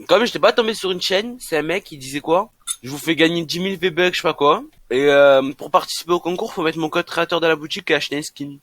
Quand même, j'étais pas tombé sur une chaîne, c'est un mec qui disait quoi? Je vous fais gagner 10 000 V-Bucks, je sais pas quoi. Et pour participer au concours, faut mettre mon code créateur dans la boutique et acheter un skin.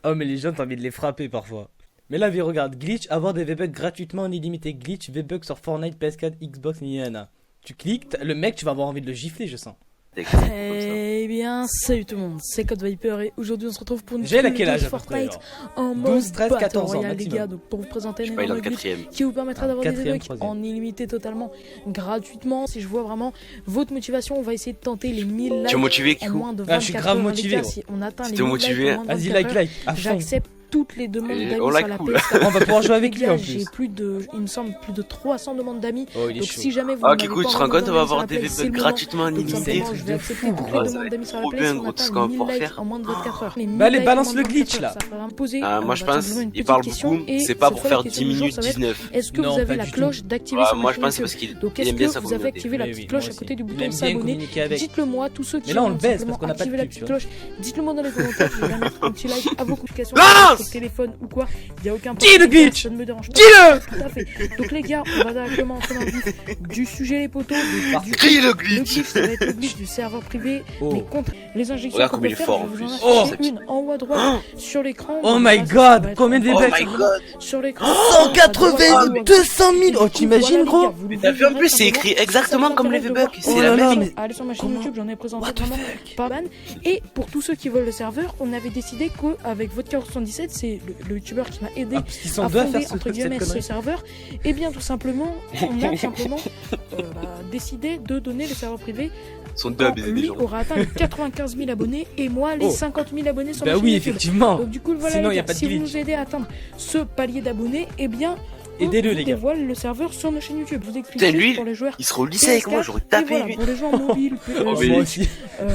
Oh, mais les gens, t'as envie de les frapper parfois. Mais là, regarde, glitch, avoir des V-Bucks gratuitement en illimité. Glitch, V-Bucks sur Fortnite, PS4, Xbox, Niyana. Tu cliques, le mec, tu vas avoir envie de le gifler, je sens. Eh bien, salut tout le monde, c'est Code Viper et aujourd'hui on se retrouve pour une J'ai vidéo quel âge de à peu près, Fortnite en mode 12, 13, 14 ans Royale, les maximum. gars, donc pour vous présenter un Je suis pas dans énorme le glitch 4ème. qui vous permettra d'avoir des Quatrième, bugs troisième. en illimité totalement gratuitement. Si je vois vraiment votre motivation, on va essayer de tenter les 1000 Tu es likes motivé, en Kikou? moins de 24 je suis grave heures. motivé, Les gars, gros. si on atteint Si les t'es 1000 motivé, likes en moins de Vas-y, 24 like, heures, à fond. j'accepte toutes les demandes Et d'amis on sur like la cool. PS4. On va pouvoir jouer avec Les lui gars, en j'ai plus. plus de, il me semble, plus de 300 demandes d'amis. Oh, il est Donc chaud. si jamais vous Ah, n'avez Kikou, pas tu te rends envie compte, on va avoir d'envoyer des sur la V-Bucks play, gratuitement en donc illimité. simplement, je vais accepter toutes les Oh, ça demandes va d'amis être sur la trop play bien, si on gros, tout atteint ce les qu'on va 1000 pouvoir likes faire. en moins de 24 heures. Les Bah, allez, 1000 balance likes en le moins de glitch, 24 là. heures, ça va me poser, Moi, je bah, pense, simplement une il petite parle question, beaucoup, et c'est pas cette pour fois, faire la 10 question du jour, minutes ça va être, 19. est-ce que Non, vous avez pas la du cloche tout. d'activer sur Moi, ma je chaîne pense que c'est parce YouTube? qu'il Donc il est-ce aime bien que sa vous avez communauté. activé la Oui, petite oui, cloche moi à aussi. côté du Il bouton aime bien s'abonner? communiquer avec. Dites-le moi, tous ceux qui Mais là, on ont le baisse simplement parce qu'on a pas de activé la pub, petite tu vois. cloche, dites-le moi dans les commentaires, je vais mettre un petit like à vos notifications Lance sur le téléphone ou quoi, il y a aucun Dis le problème, glitch. ça ne me dérange pas. Dis-le. Tout à fait. Donc les gars, on va directement entrer dans le vif du sujet les potos. Du Qui le le glitch? glitch, ça va être le glitch du serveur privé, Oh. mais contre les injections Regarde qu'on comme peut il est faire, fort, je en vais plus. vous en Oh. afficher une en haut à droite sur l'écran. Oh Donc my là, ça god, va être combien de en Oh V-Bucks? my haut god! sur l'écran. 180, 200 000. Oh, t'imagines, gros? Mais t'as vu en plus, c'est écrit exactement comme les V-Bucks. Oh C'est là la là, même. mais- Allez sur ma chaîne Comment? YouTube, j'en ai présenté What the vraiment fuck? pas mal. Et pour tous ceux qui veulent le serveur, on avait décidé qu'avec Vodka77, c'est le youtubeur qui m'a aidé Ah, parce qu'ils sont à deux à fonder faire ce entre truc, cette guillemets ce connerie. serveur, et bien tout simplement, on a simplement décidé de donner le serveur privé. Son dub, Quand il est lui des gens. aura atteint les 95 000 abonnés et moi les Oh. 50 000 abonnés sur Bah ma chaîne oui, YouTube. effectivement. Donc du coup voilà, Sinon, les y a gars, pas de si vous glitch. nous aidez à atteindre ce palier d'abonnés, eh bien on Aidez-le, vous les gars. dévoile le serveur sur nos chaînes YouTube. Je vous explique Putain, juste lui, pour les joueurs. Il sera au lycée avec moi, j'aurais Et tapé voilà, lui. pour les joueurs mobiles, Oh, mais Moi lui- aussi.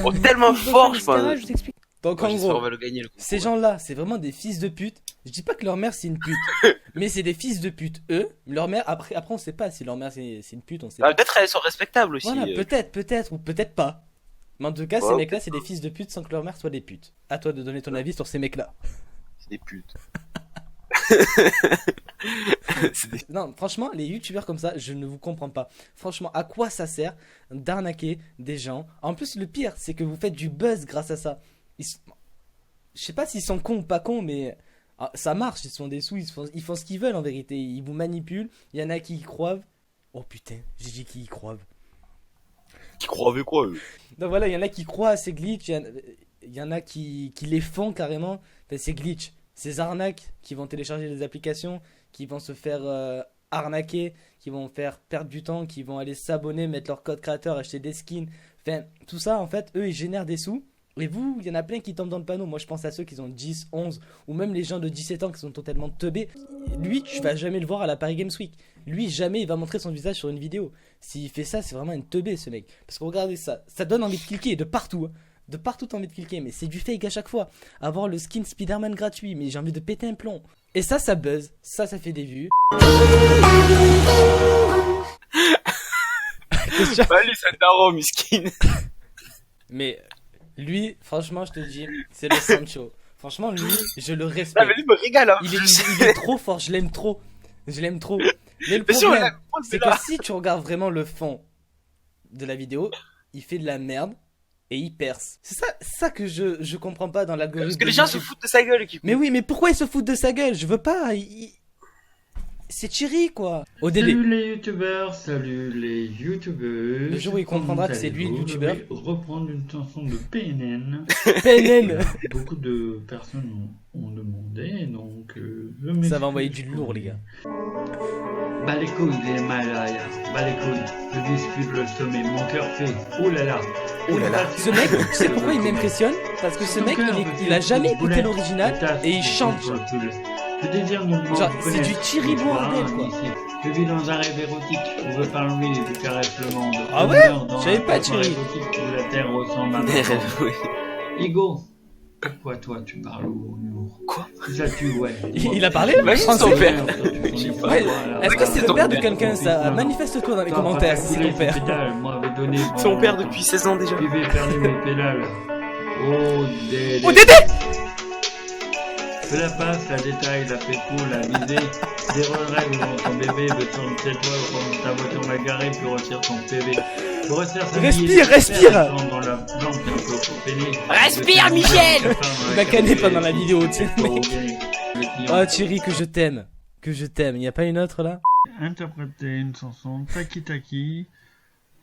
Oh, tellement fort, je pense. Je vous explique. Donc en J'espère on gros, va le gagner le coup. ces gens-là, c'est vraiment des fils de pute. Je dis pas que leur mère c'est une pute, mais c'est des fils de pute. Eux, leur mère, après on sait pas si leur mère c'est une pute, on sait Ah, pas. peut-être elles sont respectables aussi. Voilà, peut-être, ou peut-être pas. Mais en tout cas, ces Ouais. mecs-là, c'est des fils de pute sans que leur mère soit des putes. À toi de donner ton avis sur ces mecs-là. C'est des putes. C'est des- Non, franchement, les youtubeurs comme ça, je ne vous comprends pas. Franchement, à quoi ça sert d'arnaquer des gens? En plus, le pire, c'est que vous faites du buzz grâce à ça. Je sais pas s'ils sont cons ou pas cons, mais ça marche. Ils se font des sous, ils font ce qu'ils veulent en vérité. Ils vous manipulent. Il y en a qui y croient. Oh putain, j'ai dit qui y croient. Qui croient avec quoi eux? Donc voilà, il y en a qui croient à ces glitches. Il y en a qui les font carrément. Enfin, ces glitches, ces arnaques qui vont télécharger des applications, qui vont se faire arnaquer, qui vont faire perdre du temps, qui vont aller s'abonner, mettre leur code créateur, acheter des skins. Enfin, tout ça, en fait, eux, ils génèrent des sous. Et vous, il y en a plein qui tombent dans le panneau. Moi, je pense à ceux qui ont 10, 11, ou même les gens de 17 ans qui sont totalement teubés. Lui, tu vas jamais le voir à la Paris Games Week. Lui, jamais il va montrer son visage sur une vidéo. S'il fait ça, c'est vraiment une teubé, ce mec. Parce que regardez ça, ça donne envie de cliquer de partout. Hein. De partout, t'as envie de cliquer, mais c'est du fake à chaque fois. Avoir le skin Spider-Man gratuit, mais j'ai envie de péter un plomb. Et ça buzz. Ça fait des vues. Allez, c'est un daron, miskin. Mais lui, franchement, je te dis, c'est le Sancho. Franchement, lui, je le Ah, respecte. mais lui me régale, hein. Il est trop fort, je l'aime trop. Je l'aime trop. Mais le Mais si on problème, l'aime, c'est que si tu regardes vraiment le fond de la vidéo, il fait de la merde et il perce. C'est ça que je comprends pas dans l'algorithme. Parce que les de gens se YouTube. foutent de sa gueule, qui. Mais oui, mais pourquoi ils se foutent de sa gueule? Je veux pas. C'est Chiri, quoi. Au délai. Salut les youtubeurs, salut les youtubeuses. Le jour où il comprendra que c'est lui le Comment youtubeur. allez-vous? Je vais reprendre une chanson de PNN. PNN. Beaucoup de personnes ont demandé, donc je m'excuse Ça va envoyer du pour lourd, les gars. Bah les couilles les Himalayas, bah les couilles, je dispute le sommet, mon cœur fait, oh là là, Oh là là. Ce mec, tu sais pourquoi il m'impressionne? Parce que ce mec, il a jamais écouté l'original et il chante. Je désire nullement Genre, vous c'est connaître. du Thierry Bordel, quoi. Ici. Je vis dans un rêve érotique où je parle lui et je caresse le monde. Ah Je ouais? meurs dans Je savais un pas, cauchemar Thierry. érotique où la terre ressemble à ma Des maison. rêves, oui. Igo, pourquoi toi tu parles au humour? Quoi? Ça tu ouais. Il a parlé Ouais, c'est son français? père. Je sais Ouais. Est-ce que c'est le père de quelqu'un, ça? Manifeste-toi dans les commentaires si c'est ton père. C'est mon père depuis 16 ans déjà. Je vais faire mes pédales. Oh Dédé. Oh, Dédé! Fais la passe, la détaille, la pétro, la visée. Des règles où ton bébé veut tourner cette voie quand ta voiture va garer puis retire ton PV. Respire. Dans la lampe un peu pour peiner. Respire, Michel. Il m'a canné pendant la vidéo, tu sais, mec. Oh Thierry, que je t'aime. Que je t'aime. Y a pas une autre là? Interpréter une chanson Taki Taki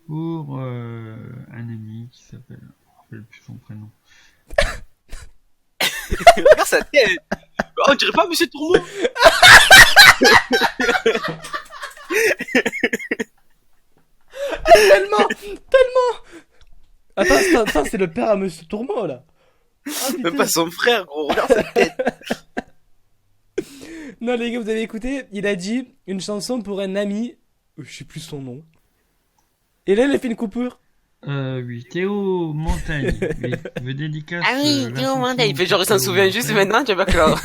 pour un ami qui s'appelle... Je ne me rappelle plus son prénom. Regarde sa tête. Oh, on dirait pas Monsieur Tourmont. Tellement. Attends, c'est le père à Monsieur Tourmont là. Ah, putain. Même pas son frère, gros. Regarde sa tête. Non les gars, vous avez écouté? Il a dit une chanson pour un ami. Je sais plus son nom. Et là, il a fait une coupure. Oui, Théo Montagne. Oui, veut dédicace. Ah oui, Théo Montagne. Il fait genre, il s'en souvient juste maintenant, tu vas pas clore.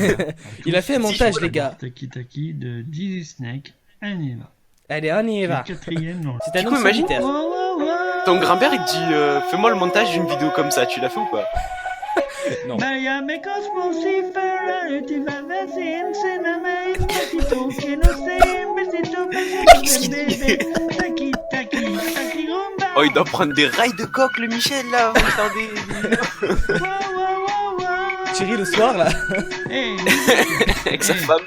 Il a fait un montage, les gars. Taki Taki de Dizzy Snake. On y va. Allez, on y va. C'est le quatrième dans le... C'est un Du coup, nom imagine. solitaire. Ton grand-père, il te dit, fais-moi le montage d'une vidéo comme ça. Tu l'as fait ou pas? Non. Vaya me cosmos y Ferrari, ti va a decir, enséñame un poquito, que no sé, un besito, Qu'est-ce qu'il dit? Taki Taki, Taki rumba. Oh, il doit prendre des rails de coq, le Michel, là. Vous entendez? Thierry, le soir là. Hey, Avec sa femme.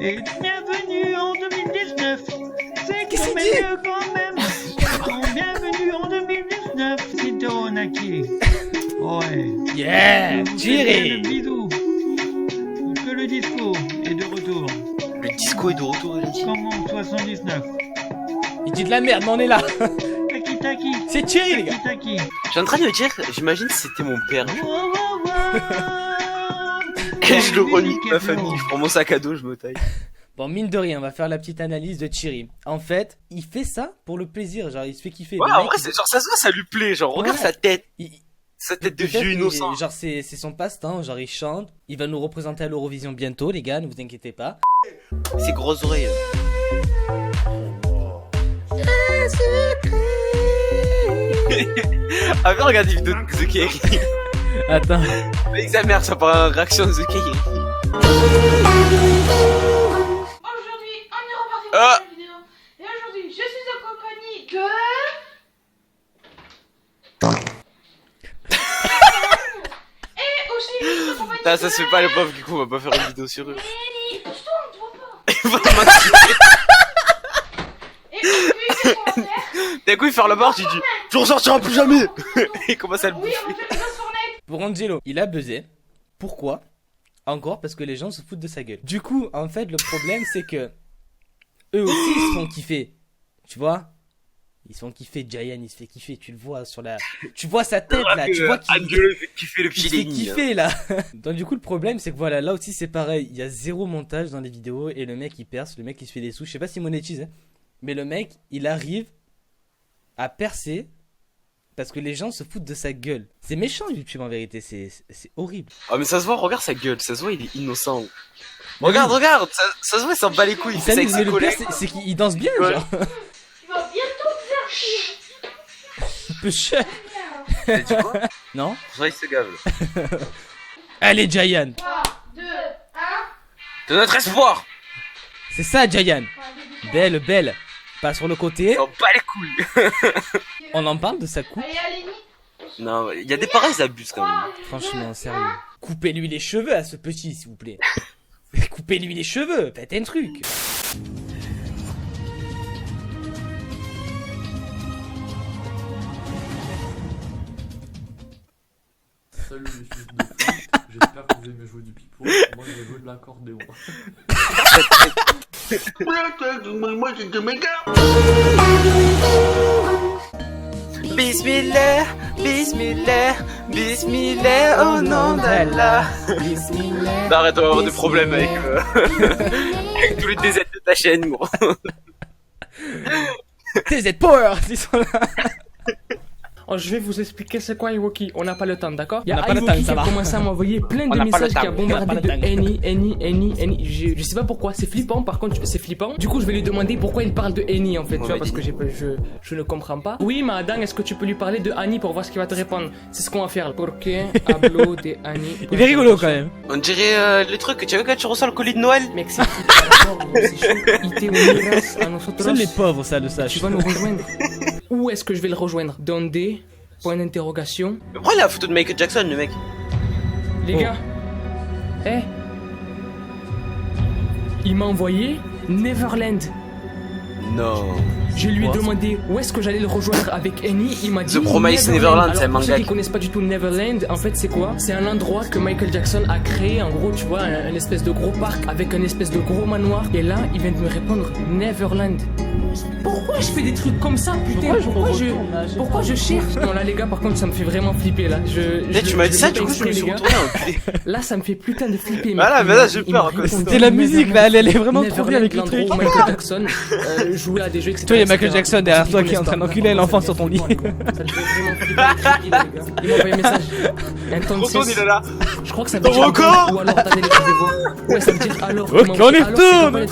et bienvenue en 2019. C'est Qu'est-ce quand qu'il dit? même quand même. Bienvenue en 2019. C'est Toronaki. Ouais. Yeah, Je vous fais Thierry. le bisou. Que le disco est de retour. Le disco est de retour, il a dit. Comme en 79. Il dit de la merde, mais on est là. Taki Taki. C'est Thierry, les gars. Taki Taki. Je suis en train de me dire, j'imagine si c'était mon père. Wow, wow, wow. Et je le relie de ma famille. Je prends mon sac à dos, je me taille. Bon, mine de rien, on va faire la petite analyse de Thierry. En fait, il fait ça pour le plaisir, genre il se fait kiffer. Ouais, Le en mec, vrai, c'est genre, ça se voit, ça lui plaît. Genre, regarde Ouais. sa tête. il- Sa tête de peut-être vieux il- innocent. Genre c'est son passe-temps, genre il chante. Il va nous représenter à l'Eurovision bientôt, les gars, ne vous inquiétez pas. Ses grosses oreilles. Ah, viens, regarde des vidéos de The Kerry. Attends. Avec sa mère, ça part en réaction de The Kerry. Aujourd'hui, on est reparti pour Ah. une vidéo. Et aujourd'hui, je suis en compagnie de... Et aussi, je suis en compagnie Putain, ça de... se fait pas, le pauvre, du coup, on va pas faire une vidéo sur eux. Lenny, pousse-toi, on te voit pas. Il va m'attirer. Et aujourd'hui, qu'est-ce qu'on va faire? D'un coup, il fait la barre, tu dis, tu ressortiras plus jamais. Il commence à le Oui, bouffer. on va faire une danse Fortnite. Pour Angelo, il a buzzé. Pourquoi? Encore parce que les gens se foutent de sa gueule. Du coup, en fait, le problème c'est que eux aussi ils se font kiffer. Tu vois? Ils se font kiffer. Giant, il se fait kiffer. Tu le vois sur la. Tu vois sa tête là. Tu vois qu'il Angelo, il fait kiffer le il petit se fait Lenny. kiffer là. Donc du coup, le problème c'est que voilà, là aussi c'est pareil. Il y a zéro montage dans les vidéos et le mec il perce. Le mec il se fait des sous. Je sais pas s'il monétise, hein. Mais le mec il arrive à percer. Parce que les gens se foutent de sa gueule. C'est méchant YouTube en vérité, c'est horrible. Oh, mais ça se voit, regarde sa gueule, ça se voit, il est innocent. Regarde, regarde, ça se voit, il s'en bat les couilles. Il Il fait ça avec s'amuse, mais ses le pire collègues. c'est qu'il danse bien, Ouais. genre. Tu vas bientôt te faire chier. Un peu cher. T'as dit quoi? Non? Ça, il se gave. Là. Allez Giant. 3, 2, 1. De notre espoir. C'est ça Giant. Belle, belle. Pas sur le côté. On bat les couilles. On en parle de sa coupe. Allez, Lenny. Non, il y a des pareils, ils abusent quand même. Franchement, sérieux. Coupez-lui les cheveux à ce petit, s'il vous plaît. Coupez-lui les cheveux. Faites un truc. Salut les fils de fou, j'espère que vous aimez jouer du pipeau, moi je vais jouer de l'accordéon. Bismillah, bismillah, bismillah, au nom d'Allah. Bismillah. Non, arrête, on va avoir des problèmes avec, avec tous les DZ de ta chaîne, gros. TZ Power, ils sont là. je vais vous expliquer c'est quoi Iwoki. On n'a pas le temps, d'accord? Il y On a n'a pas le Iwoki temps, ça qui a va. commencé à m'envoyer plein On de n'a pas le messages, qui a temps. bombardé On n'a pas de le temps. Annie. Je sais pas pourquoi, c'est flippant. Par contre, c'est flippant. Du coup, je vais lui demander pourquoi il parle de Annie en fait, tu vois, parce que je ne comprends pas. Oui, madame, est-ce que tu peux lui parler de Annie pour voir ce qu'il va te répondre? C'est ce qu'on va faire. Porque hablo de Annie. Il est rigolo quand même. On dirait le truc que tu as vu quand tu reçois le colis de Noël. Mec, c'est flippant, c'est chaud. Il te uniras a nosotros. Seuls les pauvres, ça le Tu sachent. vas nous rejoindre. Où est-ce que je vais le rejoindre? Donde? Point d'interrogation. Mais pourquoi il a la photo de Michael Jackson, le mec? Les gars. Il m'a envoyé Neverland. Non. Je lui ai Quoi? demandé où est-ce que j'allais le rejoindre avec Annie. Il m'a dit The Promised Neverland, c'est un Alors, pour manga ceux qui qui- connaissent pas du tout Neverland, en fait c'est quoi? C'est un endroit que Michael Jackson a créé, en gros tu vois, un espèce de gros parc avec un espèce de gros manoir. Et là il vient de me répondre Neverland. Pourquoi je fais des trucs comme ça, putain? Pourquoi je cherche? Non là les gars, par contre ça me fait vraiment flipper là. Eh, tu m'as dit ça, du coup je me suis les gars. retourné, enculé. Là ça me fait putain de flipper. Voilà, mec. mais là, j'ai Il m'a peur, à cause de répondu C'était la musique là, elle est vraiment trop Neverland, bien avec le l'endroit truc. où Michael Jackson jouait à des jeux, etc. Toi, il y a Michael etc. Jackson derrière Ceux toi qui qui est en train connaissent d'enculer pas, l'enfant ça sur ton me lit. fait vraiment flipper, les gars. Il m'a envoyé un message. Retourne, il est là. Je crois que ça veut dire Rocco ou alors attendez, laissez voir. Ouais, ça veut dire alors. Ok, on y retourne.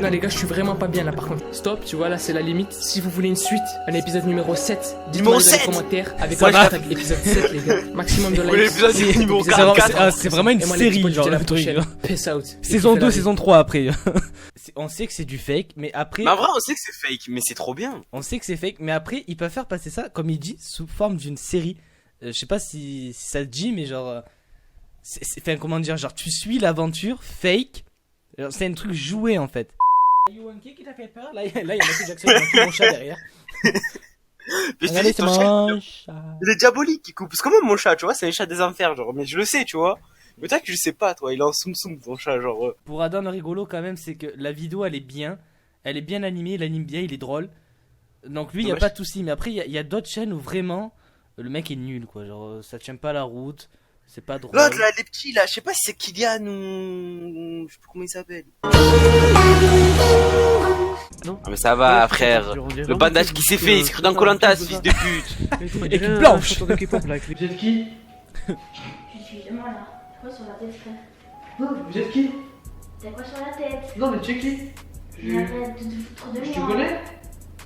Non les gars, je suis vraiment pas bien là par contre. Stop, tu vois là, c'est la limite. Si vous voulez une suite, un épisode numéro 7, dites-moi Numéro dans les 7. commentaires avec Ça le va. hashtag épisode 7 les gars. Maximum de Vous voulez likes. l'épisode numéro C'est vraiment- 44? c'est vraiment une Et moi, les série, petits genre potes, le je te truc. dis à la prochaine. Peace out. Saison Et 2, tu fais la saison 3 après. On sait que c'est du fake, mais après, Mais en vrai, on sait que c'est fake, mais c'est trop bien. on sait que c'est fake, mais après, ils peuvent faire passer ça, comme il dit, sous forme d'une série. Je sais pas si ça te dit, mais genre, enfin, comment dire, genre, tu suis l'aventure fake. Genre, c'est un truc joué en fait. Qui t'a fait peur? Là, il y a Michael Jackson qui mon chat derrière. Mais je te Regardez, dis, c'est ton chat, mon chat. il est diabolique, il coupe. C'est comme mon chat, tu vois, c'est un chat des enfers, genre. Mais je le sais, tu vois. Mais toi que je sais pas, toi, il est en soum soum, ton chat, genre. Pour Adam, le rigolo quand même, c'est que la vidéo elle est bien animée, il anime bien, il est drôle. Donc lui, il y a Dommage. pas de souci. Mais après, il y a d'autres chaînes où vraiment le mec est nul, quoi. Genre, ça tient pas la route, c'est pas drôle. L'autre, là, les petits, là, je sais pas si c'est Kylian ou. Je sais plus comment il s'appelle. Non. Ah, mais ça va, frère. Le bandage qui s'est fait, il se crée dans Koh-Lanta, ce fils de pute. Équipe blanche. Vous êtes qui? Je suis moi là. T'as quoi sur la tête, frère? Non, vous êtes qui? T'as quoi sur la tête? Non, mais tu es qui? Mais arrête de te foutre de moi. Je te connais?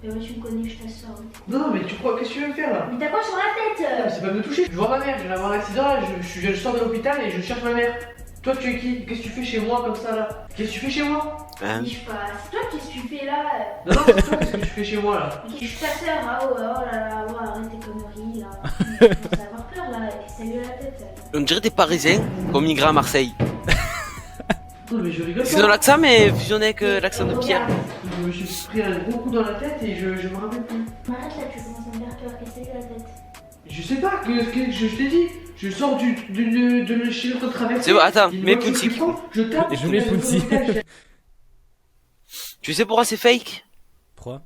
Mais ouais, tu me connais, je t'assure. Non, mais tu crois, qu'est-ce que tu veux me faire là? Mais t'as quoi sur la Ah, mais tête? c'est pas de me toucher. Je vois ma mère, je viens d'avoir un accident là, je sors de l'hôpital et je cherche ma mère. Toi, tu es qui? Qu'est-ce que tu fais chez moi comme ça là? Qu'est-ce que tu fais chez moi? Hein? Je passe. Toi, qu'est-ce que tu fais là? Non, non, c'est toi, qu'est-ce que tu fais chez moi là? Mais je suis ta sœur, ah oh là là, ouais, arrête tes conneries là. Je commence à avoir peur là, ça lui la tête. On dirait des Parisiens qui ont migré à Marseille. Non, mais je rigole C'est dans pas. l'accent, mais fusionné avec l'accent de Pierre. Regarde. Je me suis pris un gros coup dans la tête et je me rappelle plus. Arrête là, tu commences à me faire peur, qu'est-ce que c'est la tête? Je sais pas, que je t'ai dit. Je sors de chez l'autre traversée. C'est bon, attends, Il mets voit Pouncy. ce qu'il prend, je tape. Je mets Pouncy. Tu sais pourquoi c'est fake? Pourquoi?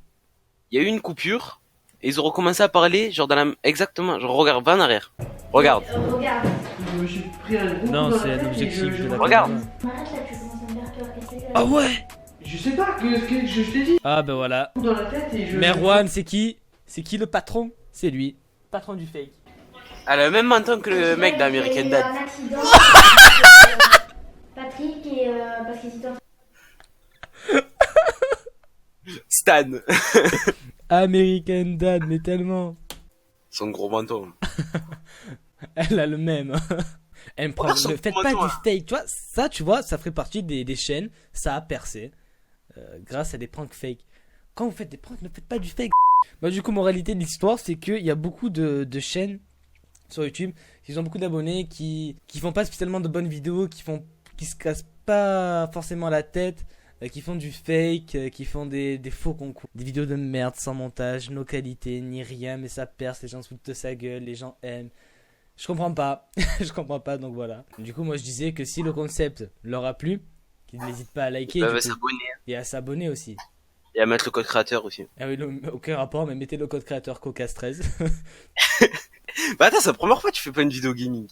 Il y a eu une coupure, et ils ont recommencé à parler, genre dans la. Exactement, genre regarde, va en arrière. Regarde. Regarde. Je me suis pris un gros Non, coup dans c'est la un tête et objectif je de la me Regarde. Arrête là, tu commences à me faire peur, qu'est-ce que c'est la Ah tête? ouais. Je sais pas, que je t'ai dit. Ah ben voilà. Dans la tête et je. Merwan, c'est qui? C'est qui le patron? C'est lui. Patron du fake. Elle a le même menton que le mec d'American Il y a eu Dad. un accident. Patrick et parce qu'ils étaient en Stan. American Dad, mais tellement. Son gros menton. Elle a le même. Elle me prend. son Ne faites pas menton, du fake. Tu vois, ça, ça ferait partie des chaînes. Ça a percé. Grâce à des pranks fake. Quand vous faites des pranks, ne faites pas du fake. Bah, du coup, moralité de l'histoire, c'est qu'il y a beaucoup de chaînes sur YouTube qui ont beaucoup d'abonnés qui font pas spécialement de bonnes vidéos, qui se cassent pas forcément la tête, qui font du fake, qui font des faux concours, des vidéos de merde sans montage, no qualité, ni rien, mais ça perce, les gens se foutent de sa gueule, les gens aiment. Je comprends pas, je comprends pas, donc voilà. Du coup, moi je disais que si le concept leur a plu, qu'ils n'hésitent pas à liker Ils peuvent du coup, s'abonner. et à s'abonner aussi. Et à mettre le code créateur aussi. Ah oui, aucun rapport, mais mettez le code créateur COCAS13. Bah attends, c'est la première fois que tu fais pas une vidéo gaming.